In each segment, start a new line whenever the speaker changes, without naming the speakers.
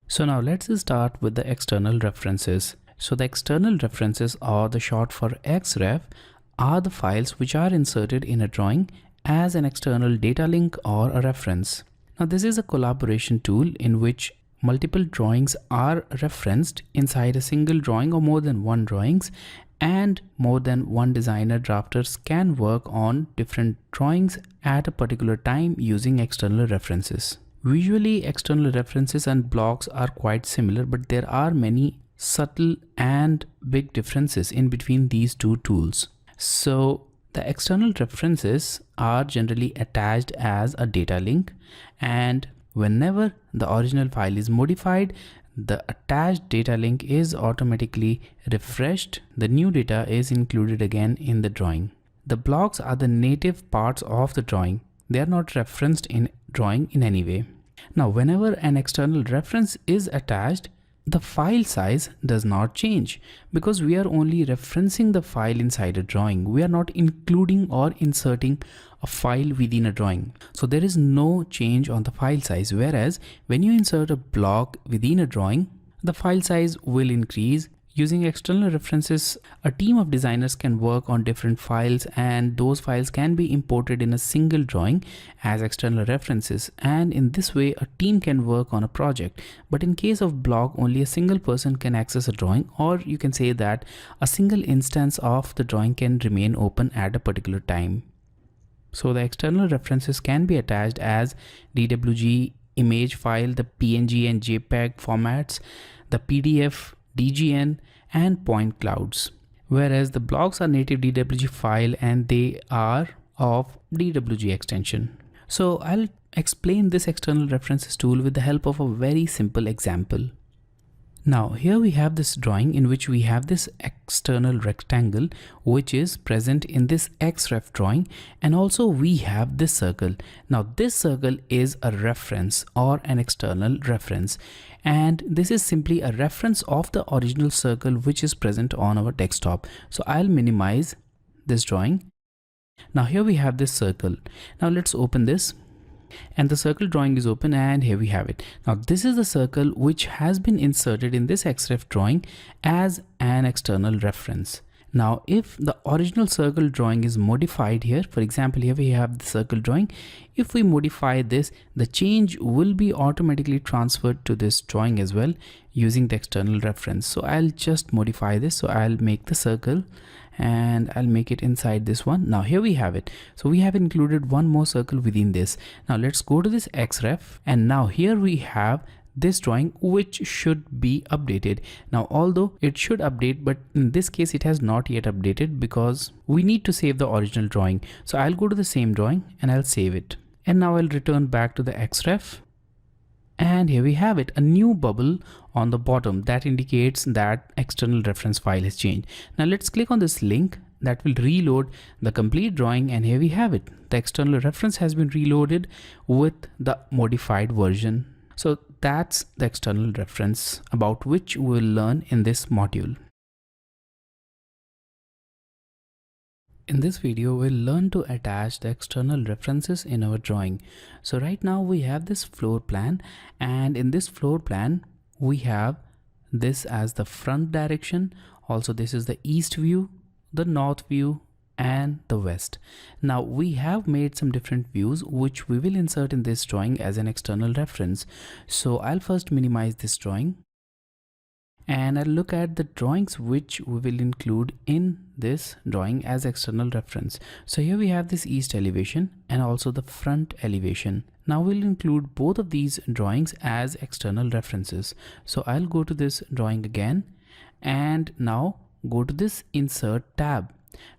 So now let's start with the external references. So the external references, or the short for XREF, are the files which are inserted in a drawing as an external data link or a reference. Now this is a collaboration tool in which multiple drawings are referenced inside a single drawing or more than one drawings, and more than one designer drafters can work on different drawings at a particular time using external references. Visually, external references and blocks are quite similar, but there are many subtle and big differences in between these two tools. So the external references are generally attached as a data link, and whenever the original file is modified, the attached data link is automatically refreshed. The new data is included again in the drawing. The blocks are the native parts of the drawing. They are not referenced in drawing in any way. Now, whenever an external reference is attached, the file size does not change because we are only referencing the file inside a drawing. We are not including or inserting a file within a drawing. So there is no change on the file size. Whereas when you insert a block within a drawing, the file size will increase. Using external references, a team of designers can work on different files, and those files can be imported in a single drawing as external references, and in this way a team can work on a project. But in case of block, only a single person can access a drawing, or you can say that a single instance of the drawing can remain open at a particular time. So the external references can be attached as DWG image file, the PNG and JPEG formats, the PDF, DGN, and point clouds, whereas the blocks are native DWG file and they are of DWG extension. So I'll explain this external references tool with the help of a very simple example. Now here we have this drawing in which we have this external rectangle which is present in this XREF drawing, and also we have this circle. Now this circle is a reference or an external reference, and this is simply a reference of the original circle which is present on our desktop. So I'll minimize this drawing. Now here we have this circle. Now let's open this. And the circle drawing is open, and here we have it. Now this is the circle which has been inserted in this XREF drawing as an external reference. Now if the original circle drawing is modified here, for example here we have the circle drawing, if we modify this, the change will be automatically transferred to this drawing as well using the external reference. So I'll just modify this. So I'll make the circle and I'll make it inside this one. Now here we have it. So we have included one more circle within this. Now let's go to this XREF, and now here we have this drawing which should be updated. Now although it should update, but in this case it has not yet updated because we need to save the original drawing. So I'll go to the same drawing and I'll save it, and now I'll return back to the XREF. And here we have it, a new bubble on the bottom that indicates that external reference file has changed. Now let's click on this link that will reload the complete drawing, and here we have it. The external reference has been reloaded with the modified version. So that's the external reference about which we'll learn in this module. In this video, we'll learn to attach the external references in our drawing. So right now we have this floor plan, and in this floor plan, we have this as the front direction. Also, this is the east view, the north view, and the west. Now we have made some different views which we will insert in this drawing as an external reference. So I'll first minimize this drawing, and I'll look at the drawings which we will include in this drawing as external reference. So here we have this east elevation and also the front elevation. Now we'll include both of these drawings as external references. So I'll go to this drawing again, and now go to this insert tab.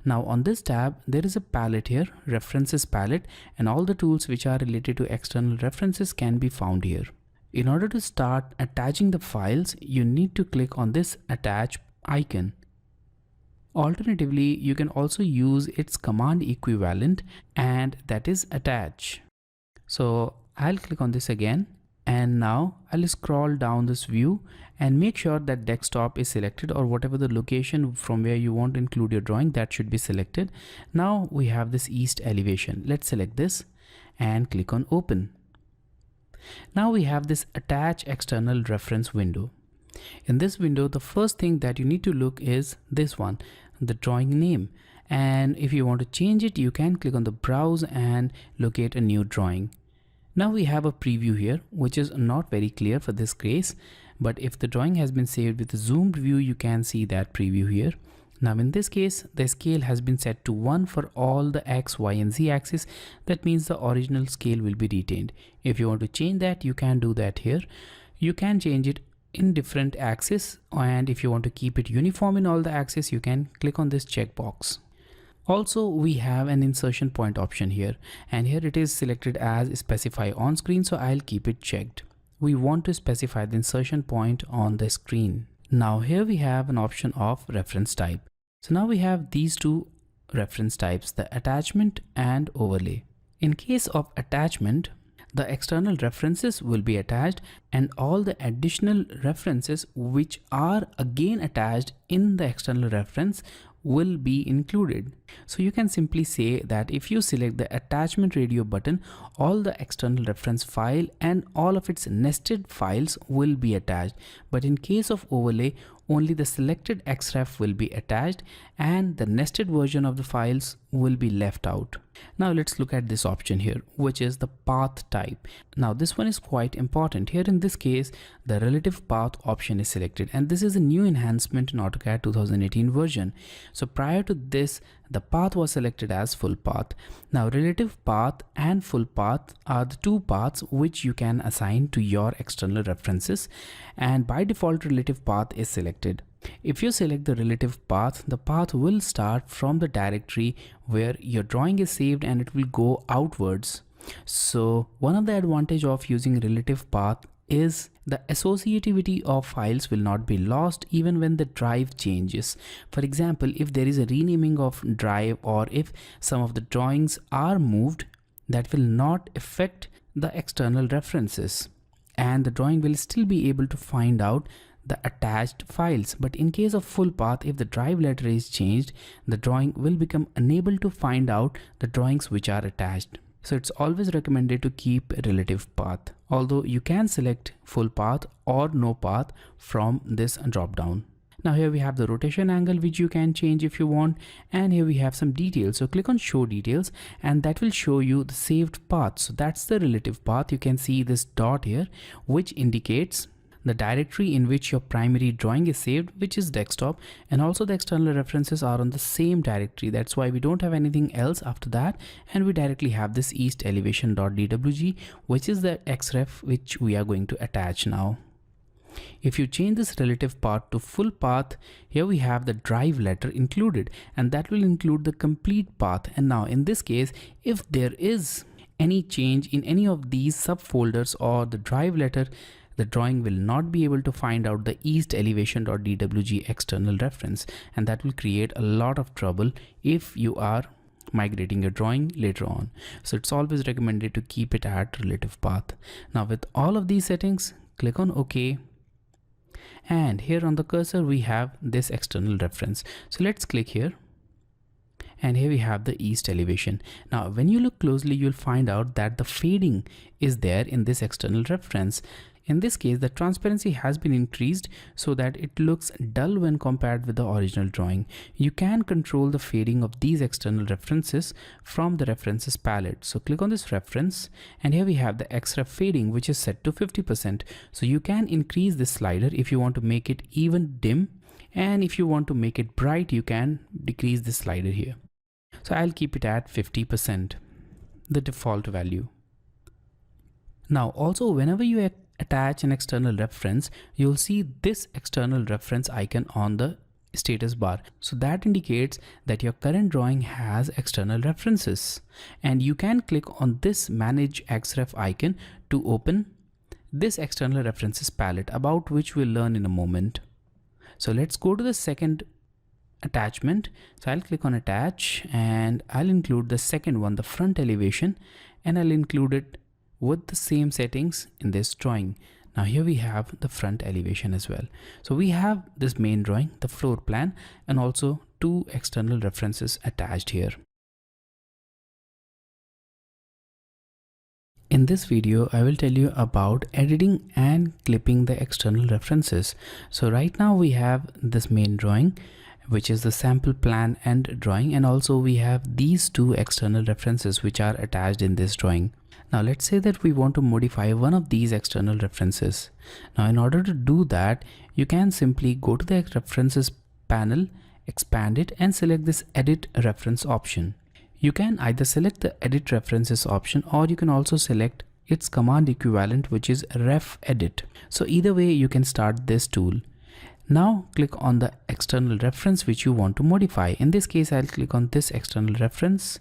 Now on this tab there is a palette here, references palette, and all the tools which are related to external references can be found here. In order to start attaching the files, you need to click on this attach icon. Alternatively, you can also use its command equivalent, and that is attach. So I'll click on this again, and now I'll scroll down this view and make sure that desktop is selected, or whatever the location from where you want to include your drawing, that should be selected. Now we have this east elevation. Let's select this and click on open. Now we have this attach external reference window. In this window, the first thing that you need to look is this one, the drawing name. And if you want to change it, you can click on the browse and locate a new drawing. Now we have a preview here, which is not very clear for this case, but if the drawing has been saved with a zoomed view, you can see that preview here. Now in this case, the scale has been set to 1 for all the X, Y and Z axis. That means the original scale will be retained. If you want to change that, you can do that here. You can change it in different axes, and if you want to keep it uniform in all the axes, you can click on this checkbox. Also, we have an insertion point option here, and here it is selected as specify on screen, so I'll keep it checked. We want to specify the insertion point on the screen. Now here we have an option of reference type. So now we have these two reference types, the attachment and overlay. In case of attachment, the external references will be attached and all the additional references which are again attached in the external reference will be included. So you can simply say that if you select the attachment radio button, all the external reference file and all of its nested files will be attached. But in case of overlay, only the selected XREF will be attached and the nested version of the files will be left out. Now let's look at this option here, which is the path type. Now this one is quite important. Here in this case, the relative path option is selected, and this is a new enhancement in AutoCAD 2018 version. So prior to this, the path was selected as full path. Now relative path and full path are the two paths which you can assign to your external references, and by default relative path is selected. If you select the relative path, the path will start from the directory where your drawing is saved and it will go outwards. So one of the advantage of using relative path is the associativity of files will not be lost even when the drive changes. For example, if there is a renaming of drive or if some of the drawings are moved, that will not affect the external references and the drawing will still be able to find out the attached files. But in case of full path, if the drive letter is changed, the drawing will become unable to find out the drawings which are attached. So it's always recommended to keep a relative path, although you can select full path or no path from this drop down. Now here we have the rotation angle which you can change if you want, and here we have some details. So click on show details and that will show you the saved path. So that's the relative path. You can see this dot here which indicates the directory in which your primary drawing is saved, which is desktop, and also the external references are on the same directory. That's why we don't have anything else after that, and we directly have this east elevation.dwg, which is the XREF which we are going to attach now. If you change this relative path to full path, here we have the drive letter included, and that will include the complete path. And now in this case, if there is any change in any of these subfolders or the drive letter, the drawing will not be able to find out the east elevation.dwg external reference, and that will create a lot of trouble if you are migrating your drawing later on. So it's always recommended to keep it at relative path. Now with all of these settings, click on OK, and here on the cursor we have this external reference. So let's click here, and here we have the east elevation. Now when you look closely, you'll find out that the fading is there in this external reference. In this case, the transparency has been increased so that it looks dull when compared with the original drawing. You can control the fading of these external references from the references palette. So click on this reference, and here we have the XREF fading which is set to 50%. So you can increase this slider if you want to make it even dim, and if you want to make it bright, you can decrease this slider here. So I'll keep it at 50%, the default value. Now also, whenever you attach an external reference, you'll see this external reference icon on the status bar. So that indicates that your current drawing has external references, and you can click on this manage XREF icon to open this external references palette, about which we'll learn in a moment. So let's go to the second attachment. So I'll click on attach and I'll include the second one, the front elevation, and I'll include it with the same settings in this drawing. Now here we have the front elevation as well. So we have this main drawing, the floor plan, and also two external references attached here. In this video, I will tell you about editing and clipping the external references. So right now we have this main drawing, which is the sample plan and drawing, and also we have these two external references which are attached in this drawing. Now let's say that we want to modify one of these external references. Now in order to do that, you can simply go to the references panel, expand it and select this edit reference option. You can either select the edit references option, or you can also select its command equivalent, which is ref edit. So either way you can start this tool. Now click on the external reference which you want to modify. In this case, I'll click on this external reference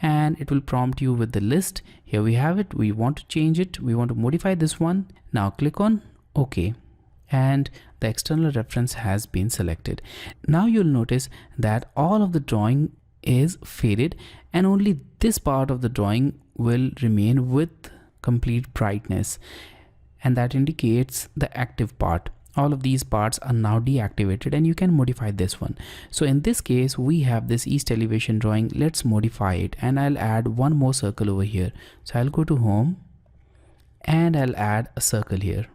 and it will prompt you with the list. Here we have it. We want to change it. We want to modify this one. Now click on OK. And the external reference has been selected. Now you'll notice that all of the drawing is faded and only this part of the drawing will remain with complete brightness, and that indicates the active part. All of these parts are now deactivated and you can modify this one. So in this case, we have this east elevation drawing. Let's modify it, and I'll add one more circle over here. So I'll go to home and I'll add a circle here.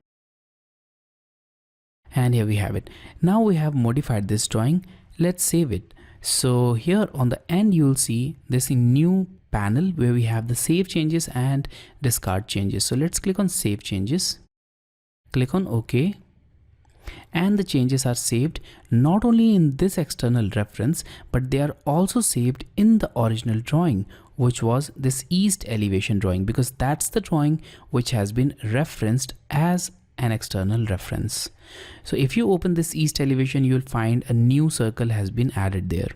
And here we have it. Now we have modified this drawing. Let's save it. So here on the end, you'll see this new panel where we have the save changes and discard changes. So let's click on save changes, click on OK. And the changes are saved not only in this external reference, but they are also saved in the original drawing, which was this east elevation drawing, because that's the drawing which has been referenced as an external reference. So if you open this east elevation, you'll find a new circle has been added there.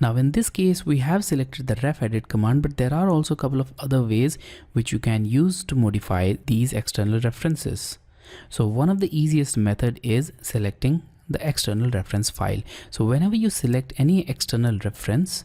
Now in this case, we have selected the ref edit command, but there are also a couple of other ways which you can use to modify these external references. So one of the easiest method is selecting the external reference file. So whenever you select any external reference,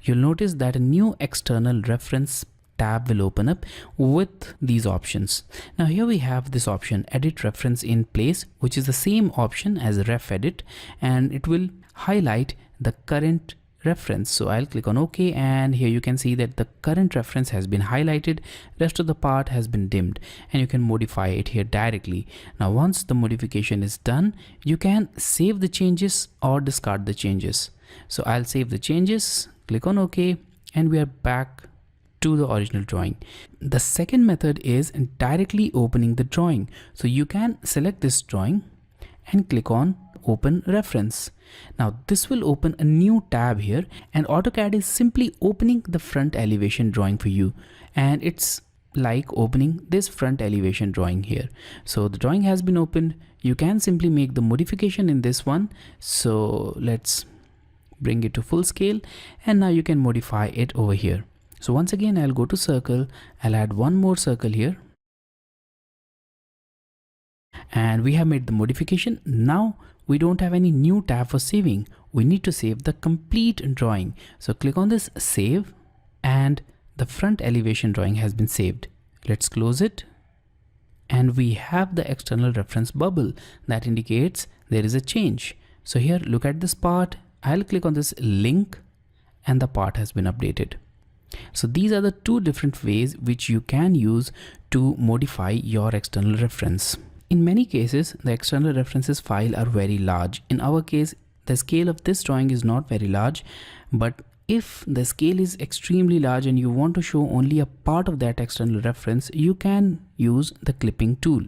you'll notice that a new external reference tab will open up with these options. Now here we have this option, edit reference in place, which is the same option as ref edit, and it will highlight the current reference. So I'll click on OK, and here you can see that the current reference has been highlighted, rest of the part has been dimmed, and you can modify it here directly. Now once the modification is done, you can save the changes or discard the changes. So I'll save the changes, click on OK, and we are back to the original drawing. The second method is directly opening the drawing. So you can select this drawing and click on open reference. Now this will open a new tab here, and AutoCAD is simply opening the front elevation drawing for you, and it's like opening this front elevation drawing here. So the drawing has been opened. You can simply make the modification in this one. So let's bring it to full scale, and now you can modify it over here. So once again, I'll go to circle, I'll add one more circle here, and we have made the modification. Now we don't have any new tab for saving. We need to save the complete drawing. So click on this save, and the front elevation drawing has been saved. Let's close it, and we have the external reference bubble that indicates there is a change. So here, look at this part. I'll click on this link and the part has been updated. So these are the two different ways which you can use to modify your external reference. In many cases, the external references file are very large. In our case, the scale of this drawing is not very large, but if the scale is extremely large and you want to show only a part of that external reference, you can use the clipping tool.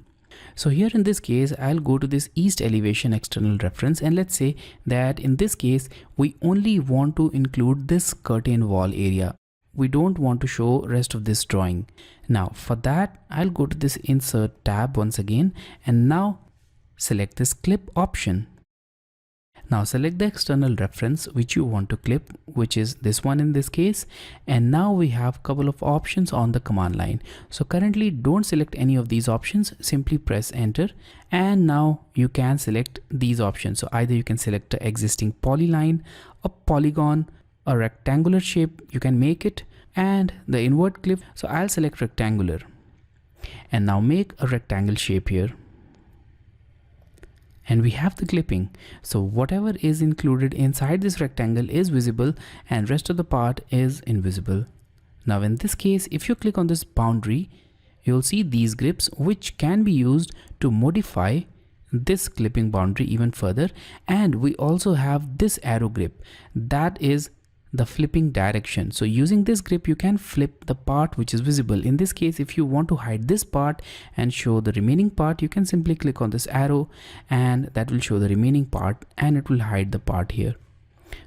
So here in this case, I'll go to this east elevation external reference, and let's say that in this case, we only want to include this curtain wall area. We don't want to show rest of this drawing. Now for that, I'll go to this insert tab once again, and now select this clip option. Now select the external reference which you want to clip, which is this one in this case, and now we have a couple of options on the command line. So currently don't select any of these options, simply press enter, and now you can select these options. So either you can select the existing polyline, a polygon, a rectangular shape, you can make it, and the invert clip. So I'll select rectangular, and now make a rectangle shape here. And we have the clipping. So whatever is included inside this rectangle is visible and rest of the part is invisible. Now in this case, if you click on this boundary, you'll see these grips which can be used to modify this clipping boundary even further. And we also have this arrow grip, that is the flipping direction. So using this grip you can flip the part which is visible. In this case, if you want to hide this part and show the remaining part, you can simply click on this arrow and that will show the remaining part and it will hide the part here.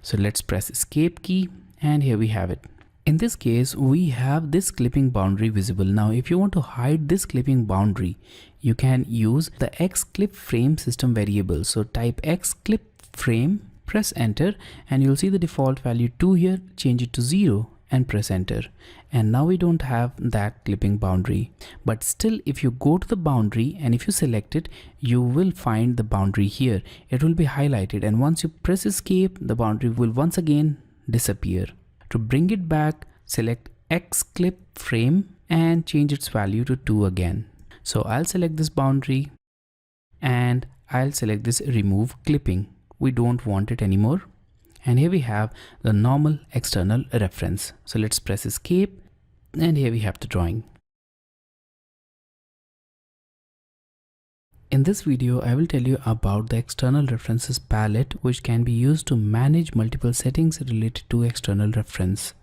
So let's press escape key and here we have it. In this case, we have this clipping boundary visible. Now if you want to hide this clipping boundary, you can use the X clip frame system variable. So type X clip frame, press enter, and you'll see the default value 2 here. Change it to 0 and press enter. And now we don't have that clipping boundary. But still, if you go to the boundary and if you select it, you will find the boundary here. It will be highlighted, and once you press escape, the boundary will once again disappear. To bring it back, select X clip frame and change its value to 2 again. So I'll select this boundary and I'll select this remove clipping. We don't want it anymore. And here we have the normal external reference. So let's press escape and here we have the drawing. In this video, I will tell you about the external references palette, which can be used to manage multiple settings related to external reference.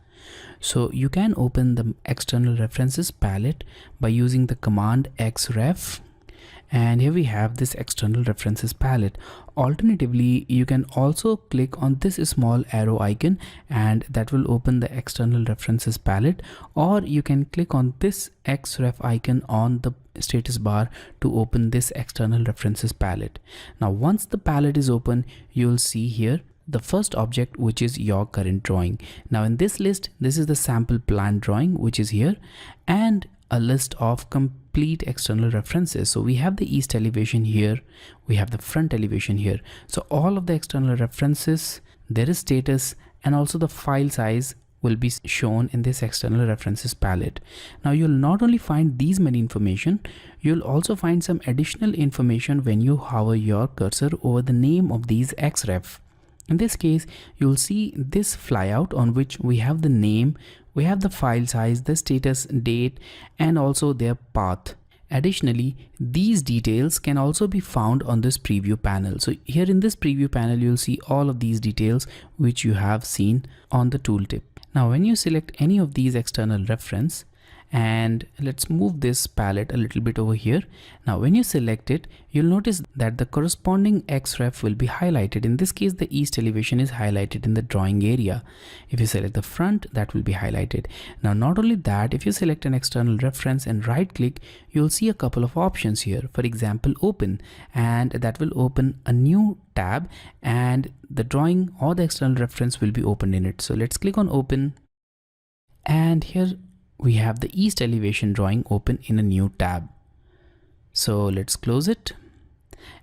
So you can open the external references palette by using the command xref. And here we have this external references palette. Alternatively, you can also click on this small arrow icon and that will open the external references palette, or you can click on this xref icon on the status bar to open this external references palette. Now once the palette is open, you'll see here the first object, which is your current drawing. Now in this list, this is the sample plan drawing which is here, and a list of complete external references. So we have the east elevation here, we have the front elevation here. So all of the external references, there is status, and also the file size will be shown in this external references palette. Now you'll not only find these many information, you'll also find some additional information when you hover your cursor over the name of these xref. In this case, you'll see this flyout on which we have the name, we have the file size, the status, date, and also their path. Additionally, these details can also be found on this preview panel. So here in this preview panel, you'll see all of these details which you have seen on the tooltip. Now when you select any of these external reference, and let's move this palette a little bit over here. Now when you select it, you'll notice that the corresponding xref will be highlighted. In this case, the east elevation is highlighted in the drawing area. If you select the front, that will be highlighted. Now not only that, if you select an external reference and right click, you'll see a couple of options here. For example, open, and that will open a new tab and the drawing or the external reference will be opened in it. So let's click on open, and here we have the east elevation drawing open in a new tab. So let's close it.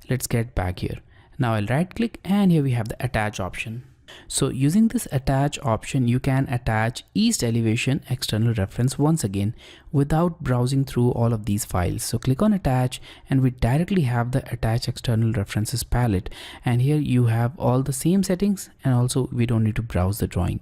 Let's get back here. Now I'll right click and here we have the attach option. So using this attach option, you can attach east elevation external reference once again without browsing through all of these files. So click on attach and we directly have the attach external references palette, and here you have all the same settings, and also we don't need to browse the drawing.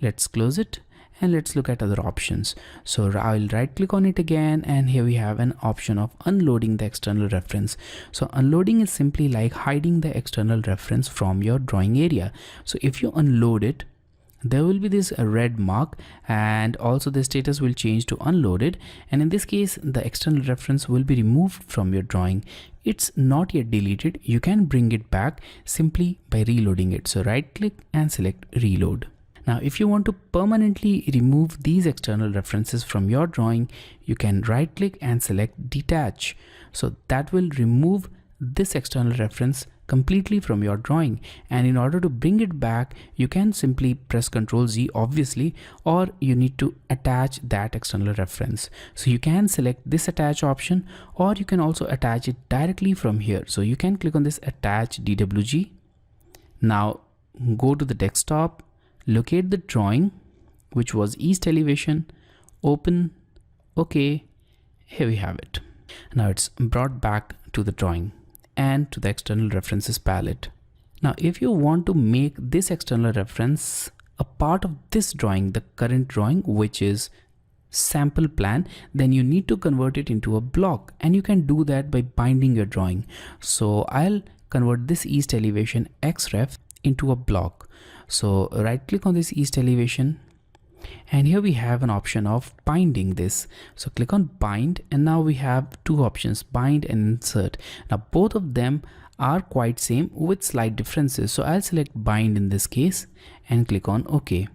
Let's close it. And let's look at other options. So I'll right click on it again, and here we have an option of unloading the external reference. So unloading is simply like hiding the external reference from your drawing area. So if you unload it, there will be this red mark, and also the status will change to unloaded, and in this case the external reference will be removed from your drawing. It's not yet deleted. You can bring it back simply by reloading it. So right click and select reload. Now if you want to permanently remove these external references from your drawing, you can right click and select detach. So that will remove this external reference completely from your drawing, and in order to bring it back, you can simply press Ctrl Z obviously, or you need to attach that external reference. So you can select this attach option, or you can also attach it directly from here. So you can click on this attach DWG. Now go to the desktop, locate the drawing which was east elevation, open, okay, here we have it. Now it's brought back to the drawing and to the external references palette. Now if you want to make this external reference a part of this drawing, the current drawing, which is sample plan, then you need to convert it into a block, and you can do that by binding your drawing. So I'll convert this east elevation xref into a block. So right click on this east elevation, and here we have an option of binding this. So click on bind, and now we have two options, bind and insert. Now both of them are quite same with slight differences. So I'll select bind in this case and click on OK.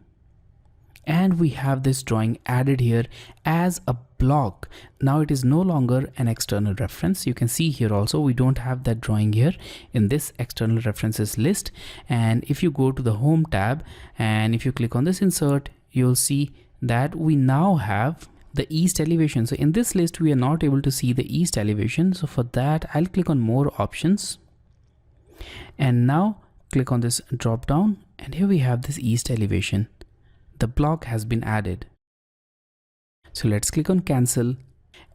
And we have this drawing added here as a block. Now it is no longer an external reference. You can see here also we don't have that drawing here in this external references list. And if you go to the home tab and if you click on this insert, you'll see that we now have the east elevation. So in this list we are not able to see the east elevation. So for that I'll click on more options, and now click on this drop down, and here we have this east elevation. The block has been added. So let's click on cancel,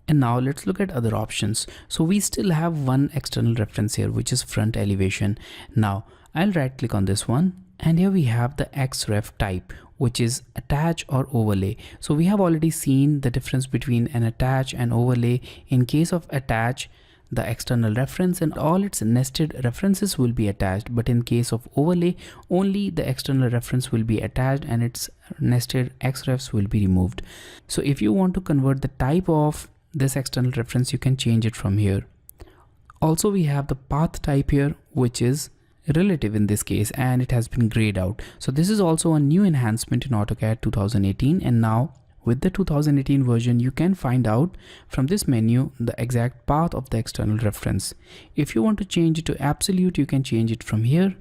and now let's look at other options. So we still have one external reference here, which is front elevation. Now I'll right click on this one, and here we have the xref type, which is attach or overlay. So we have already seen the difference between an attach and overlay. In case of attach, the external reference and all its nested references will be attached, but in case of overlay, only the external reference will be attached and its nested xrefs will be removed. So if you want to convert the type of this external reference, you can change it from here. Also we have the path type here, which is relative in this case, and it has been grayed out. So this is also a new enhancement in AutoCAD 2018, and now with the 2018 version, you can find out from this menu the exact path of the external reference. If you want to change it to absolute, you can change it from here.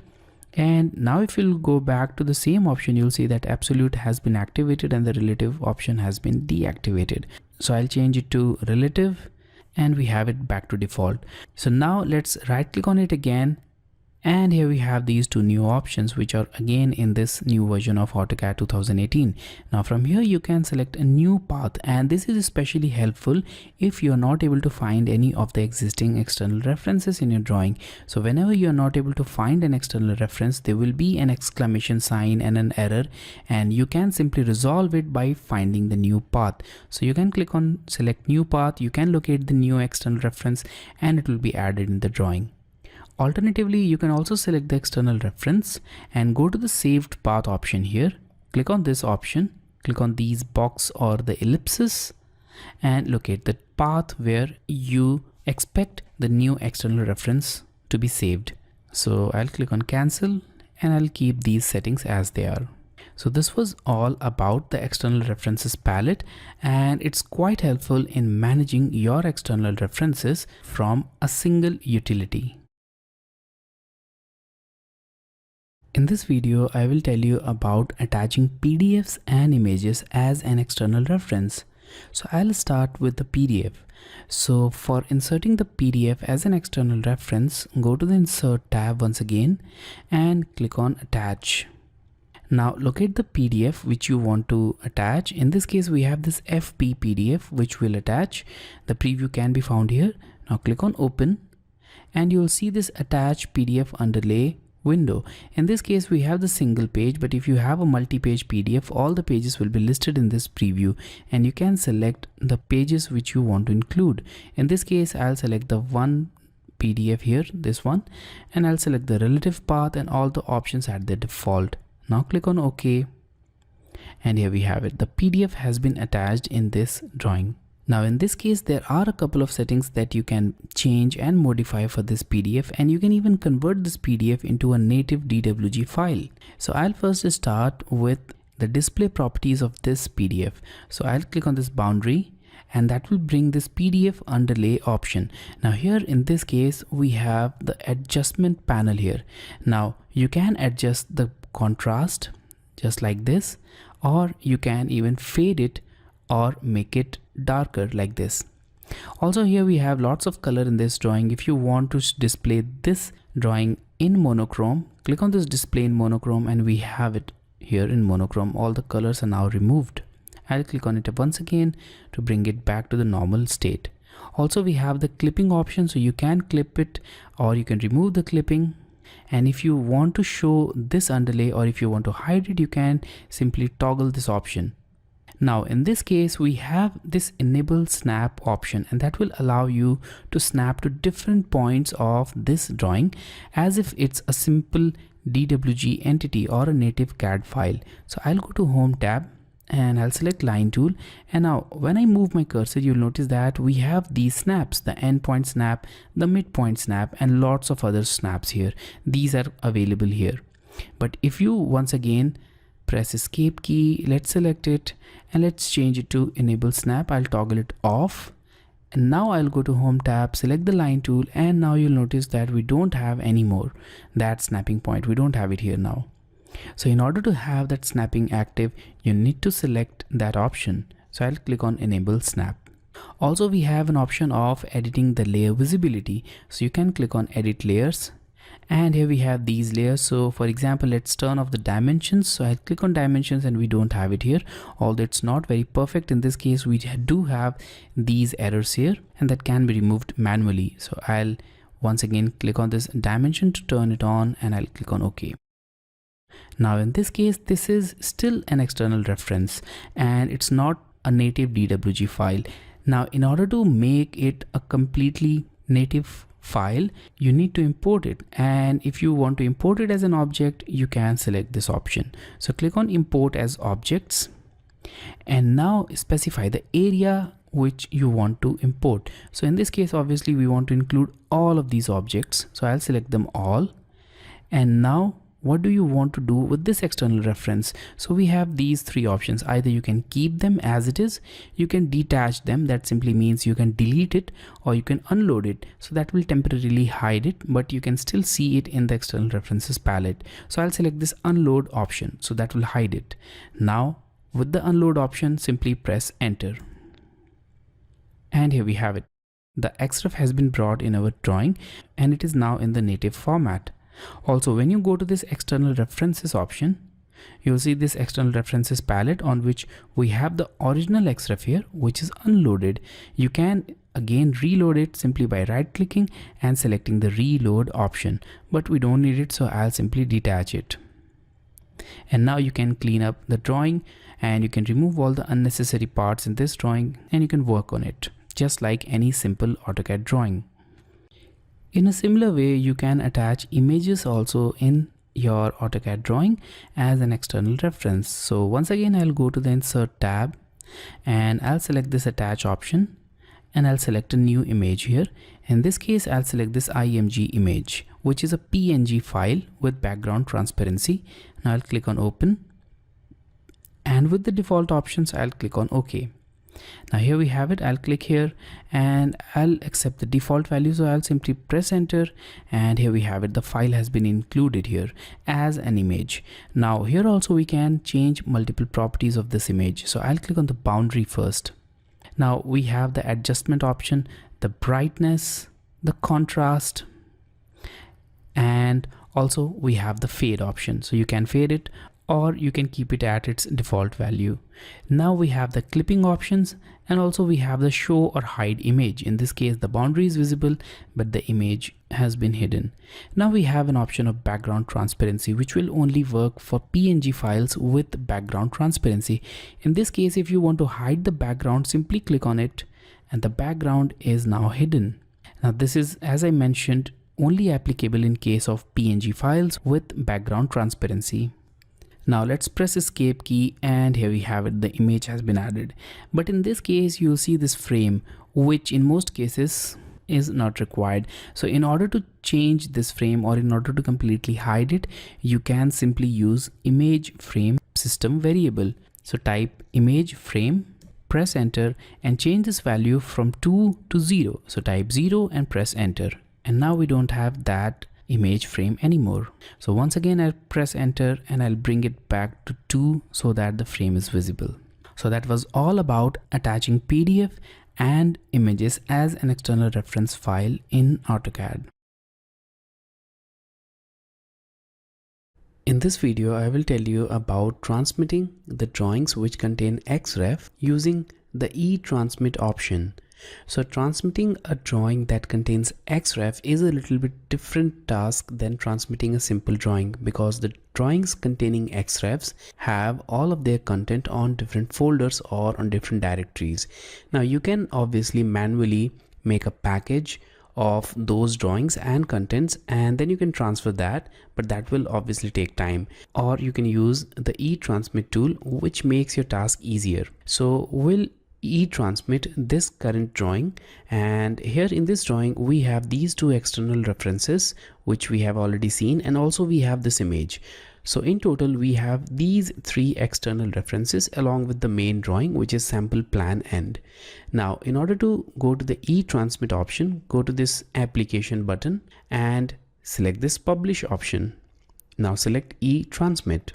And now if you'll go back to the same option, you'll see that absolute has been activated and the relative option has been deactivated. So I'll change it to relative, and we have it back to default. So now let's right click on it again. And here we have these two new options, which are again in this new version of AutoCAD 2018. Now from here you can select a new path, and this is especially helpful if you are not able to find any of the existing external references in your drawing. So whenever you are not able to find an external reference, there will be an exclamation sign and an error, and you can simply resolve it by finding the new path. So you can click on select new path, you can locate the new external reference, and it will be added in the drawing. Alternatively, you can also select the external reference and go to the saved path option here. Click on this option, click on these box or the ellipses, and locate the path where you expect the new external reference to be saved. So I'll click on cancel, and I'll keep these settings as they are. So this was all about the external references palette, and it's quite helpful in managing your external references from a single utility. In this video, I will tell you about attaching PDFs and images as an external reference. So I'll start with the PDF. So for inserting the PDF as an external reference, go to the Insert tab once again and click on Attach. Now locate the PDF which you want to attach. In this case, we have this FP PDF which will attach. The preview can be found here. Now click on Open, and you'll see this Attach PDF Underlay window. In this case we have the single page, but if you have a multi-page PDF, all the pages will be listed in this preview, and you can select the pages which you want to include. In this case I'll select the one PDF here, this one, and I'll select the relative path and all the options at the default. Now click on OK, and here we have it. The PDF has been attached in this drawing. Now in this case, there are a couple of settings that you can change and modify for this PDF, and you can even convert this PDF into a native DWG file. So I'll first start with the display properties of this PDF. So I'll click on this boundary, and that will bring this PDF underlay option. Now here in this case, we have the adjustment panel here. Now you can adjust the contrast just like this, or you can even fade it or make it darker like this. Also here we have lots of color in this drawing. If you want to display this drawing in monochrome, click on this display in monochrome, and we have it here in monochrome. All the colors are now removed. I'll click on it once again to bring it back to the normal state. Also we have the clipping option, so you can clip it or you can remove the clipping. And if you want to show this underlay or if you want to hide it, you can simply toggle this option. Now in this case we have this enable snap option, and that will allow you to snap to different points of this drawing as if it's a simple DWG entity or a native CAD file. So I'll go to Home tab and I'll select line tool, and now when I move my cursor you'll notice that we have these snaps, the endpoint snap, the midpoint snap, and lots of other snaps here. These are available here. But if you once again press escape key, let's select it and let's change it to enable snap. I'll toggle it off, and now I'll go to Home tab, select the line tool, and now you'll notice that we don't have anymore that snapping point. We don't have it here now. So in order to have that snapping active, you need to select that option. So I'll click on enable snap. Also we have an option of editing the layer visibility. So you can click on edit layers, and here we have these layers. So for example, let's turn off the dimensions. So I'll click on dimensions and we don't have it here, although it's not very perfect. In this case we do have these errors here, and that can be removed manually. So I'll once again click on this dimension to turn it on, and I'll click on OK. Now in this case this is still an external reference and it's not a native DWG file. Now in order to make it a completely native file, you need to import it, and if you want to import it as an object you can select this option. So click on import as objects, and now specify the area which you want to import. So in this case obviously we want to include all of these objects, so I'll select them all. And now what do you want to do with this external reference? So we have these three options. Either you can keep them as it is, you can detach them, that simply means you can delete it, or you can unload it. So that will temporarily hide it, but you can still see it in the external references palette. So I'll select this unload option, so that will hide it. Now with the unload option, simply press enter. And here we have it. The XREF has been brought in our drawing and it is now in the native format. Also, when you go to this external references option, you'll see this external references palette on which we have the original XREF here, which is unloaded. You can again reload it simply by right clicking and selecting the reload option, but we don't need it, so I'll simply detach it. And now you can clean up the drawing and you can remove all the unnecessary parts in this drawing, and you can work on it just like any simple AutoCAD drawing. In a similar way, you can attach images also in your AutoCAD drawing as an external reference. So once again, I'll go to the Insert tab and I'll select this Attach option, and I'll select a new image here. In this case, I'll select this IMG image, which is a PNG file with background transparency. Now I'll click on Open, and with the default options, I'll click on OK. Now here we have it. I'll click here and I'll accept the default value, so I'll simply press enter, and here we have it. The file has been included here as an image. Now here also we can change multiple properties of this image, so I'll click on the boundary first. Now we have the adjustment option, the brightness, the contrast, and also we have the fade option, so you can fade it or you can keep it at its default value. Now we have the clipping options, and also we have the show or hide image. In this case the boundary is visible but the image has been hidden. Now we have an option of background transparency, which will only work for PNG files with background transparency. In this case, if you want to hide the background, simply click on it and the background is now hidden. Now this is, as I mentioned, only applicable in case of PNG files with background transparency. Now let's press escape key, and here we have it. The image has been added, but in this case you'll see this frame, which in most cases is not required. So in order to change this frame, or in order to completely hide it, you can simply use image frame system variable. So type image frame, press enter, and change this value from 2 to 0. So type 0 and press enter, and now we don't have that image frame anymore. So once again I'll press enter and I'll bring it back to 2 so that the frame is visible. So that was all about attaching PDF and images as an external reference file in AutoCAD. In this video, I will tell you about transmitting the drawings which contain XREF using the e-transmit option. So transmitting a drawing that contains XREF is a little bit different task than transmitting a simple drawing, because the drawings containing XREFs have all of their content on different folders or on different directories. Now you can obviously manually make a package of those drawings and contents, and then you can transfer that, but that will obviously take time. Or you can use the e-transmit tool, which makes your task easier. So we'll e-transmit this current drawing, and here in this drawing we have these two external references which we have already seen, and also we have this image. So in total we have these three external references along with the main drawing, which is sample plan end. Now in order to go to the e-transmit option, go to this application button and select this publish option. Now select e-transmit.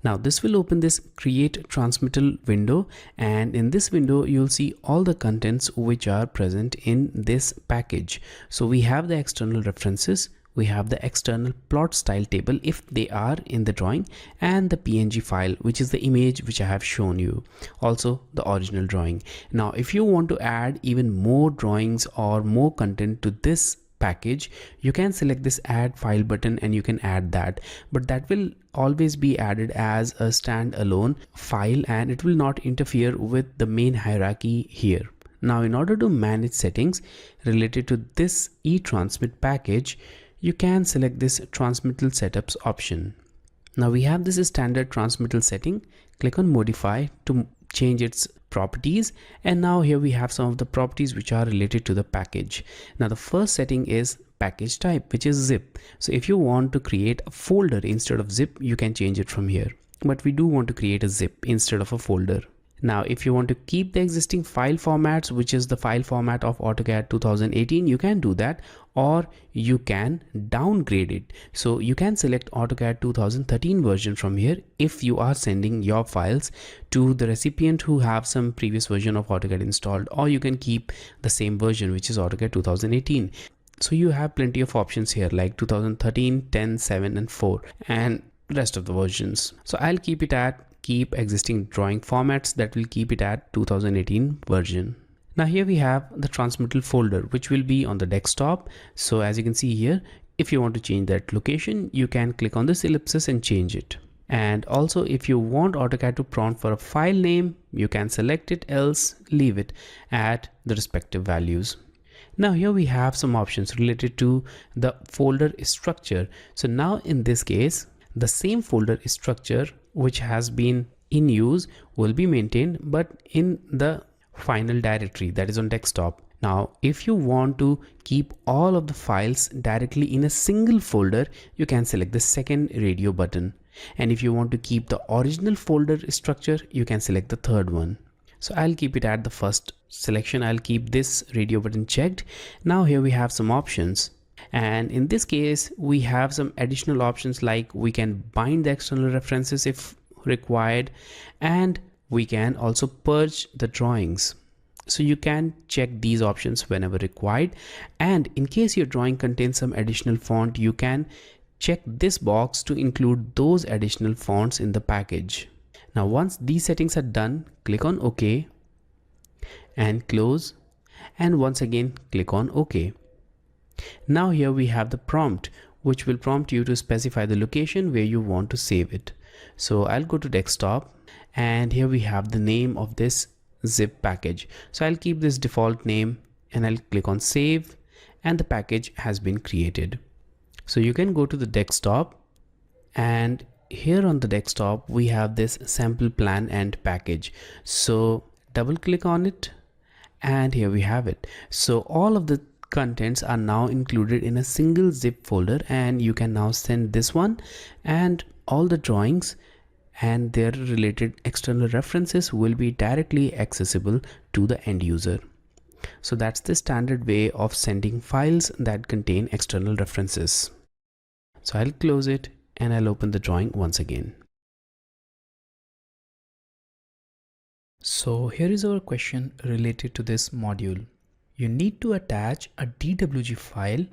Now this will open this create transmittal window, and in this window you'll see all the contents which are present in this package. So we have the external references, we have the external plot style table if they are in the drawing, and the PNG file, which is the image which I have shown you, also the original drawing. Now if you want to add even more drawings or more content to this package, you can select this add file button and you can add that, but that will always be added as a standalone file and it will not interfere with the main hierarchy here. Now in order to manage settings related to this e-transmit package, you can select this transmittal setups option. Now we have this standard transmittal setting. Click on modify to change its properties, and now here we have some of the properties which are related to the package. Now the first setting is package type, which is zip. So if you want to create a folder instead of zip, you can change it from here, but we do want to create a zip instead of a folder. Now if you want to keep the existing file formats, which is the file format of AutoCAD 2018, you can do that, or you can downgrade it. So you can select AutoCAD 2013 version from here if you are sending your files to the recipient who have some previous version of AutoCAD installed, or you can keep the same version, which is AutoCAD 2018. So you have plenty of options here like 2013, 10, 7 and 4 and rest of the versions. So I'll keep it at keep existing drawing formats, that will keep it at 2018 version. Now here we have the transmittal folder, which will be on the desktop. So as you can see here, if you want to change that location, you can click on this ellipsis and change it. And also if you want AutoCAD to prompt for a file name, you can select it, else leave it at the respective values. Now here we have some options related to the folder structure. So now in this case, the same folder structure which has been in use will be maintained, but in the final directory, that is on desktop. Now if you want to keep all of the files directly in a single folder, you can select the second radio button, and if you want to keep the original folder structure, you can select the third one. So I'll keep it at the first selection. I'll keep this radio button checked. Now here we have some options, and in this case we have some additional options like we can bind the external references if required, and we can also purge the drawings. So you can check these options whenever required, and in case your drawing contains some additional font, you can check this box to include those additional fonts in the package. Now once these settings are done, click on OK and close, and once again click on OK. Now here we have the prompt, which will prompt you to specify the location where you want to save it. So I'll go to desktop, and here we have the name of this zip package. So I'll keep this default name and I'll click on save, and the package has been created. So you can go to the desktop, and here on the desktop we have this sample plan and package. So double click on it, and here we have it. So all of the contents are now included in a single zip folder, and you can now send this one and all the drawings and their related external references will be directly accessible to the end user. So that's the standard way of sending files that contain external references. So I'll close it and I'll open the drawing once again. So here is our question related to this module. You need to attach a DWG file,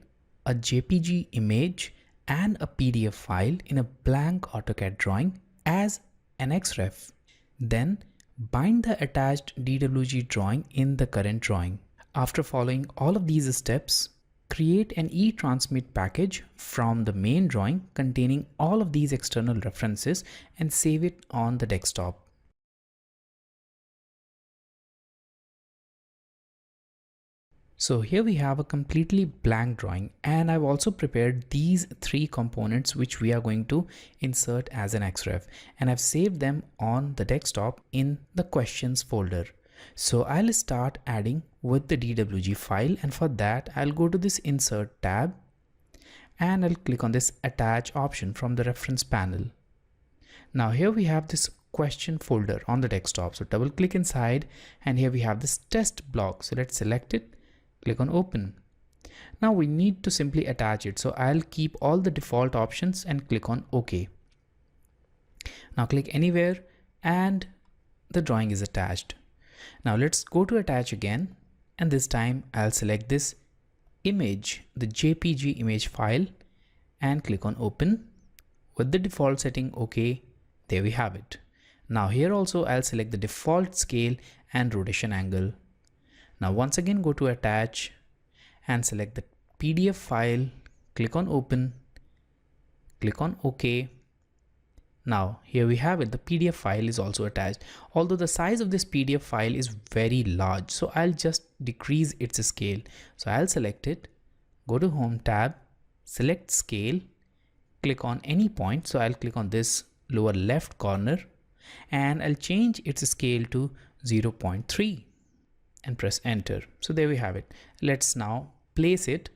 a JPG image, and a PDF file in a blank AutoCAD drawing as an XREF. Then Bind the attached DWG drawing in the current drawing. After following all of these steps, create an e-transmit package from the main drawing containing all of these external references and save it on the desktop. So here we have a completely blank drawing, and I've also prepared these three components which we are going to insert as an XREF, and I've saved them on the desktop in the questions folder. So I'll start adding with the DWG file, and for that I'll go to this insert tab and I'll click on this attach option from the reference panel. Now here we have this question folder on the desktop, so double click inside and here we have this test block. So let's select it, click on open. Now we need to simply attach it, so I'll keep all the default options and click on OK. Now click anywhere and the drawing is attached. Now let's go to attach again, and this time I'll select this image, the JPG image file, and click on open. With the default setting OK, there we have it. Now here also I'll select the default scale and rotation angle. Now once again go to attach and select the PDF file, click on open, click on OK. Now here we have it, the PDF file is also attached. Although the size of this PDF file is very large, so I'll just decrease its scale. So I'll select it, go to Home tab, select scale, click on any point. So I'll click on this lower left corner and I'll change its scale to 0.3 and press enter. So there we have it. Let's now place it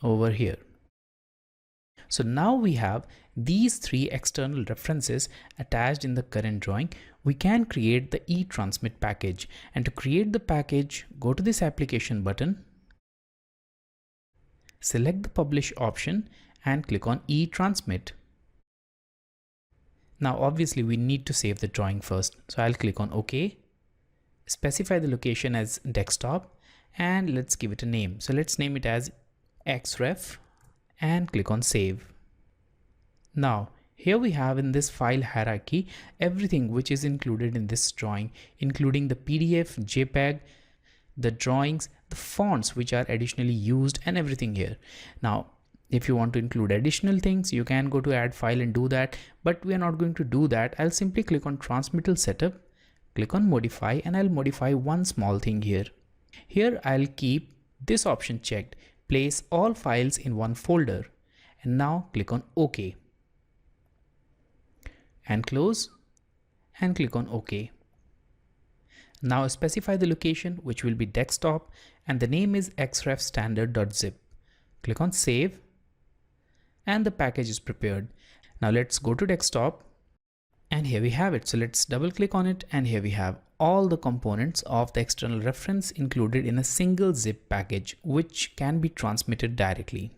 over here. So now we have these three external references attached in the current drawing. We can create the e-transmit package, and to create the package, go to this application button, select the publish option and click on e-transmit. Now obviously we need to save the drawing first, so I'll click on OK, specify the location as desktop, and let's give it a name. So let's name it as XREF and click on save. Now here we have in this file hierarchy everything which is included in this drawing, including the PDF, JPEG, the drawings, the fonts which are additionally used, and everything here. Now if you want to include additional things, you can go to add file and do that, but we are not going to do that. I'll simply click on transmittal setup, click on modify, and I'll modify one small thing here. Here I'll keep this option checked, place all files in one folder, and now click on OK and close and click on OK. Now specify the location, which will be desktop, and the name is xrefstandard.zip. Click on save and the package is prepared. Now let's go to desktop and here we have it. So let's double click on it and here we have all the components of the external reference included in a single zip package which can be transmitted directly.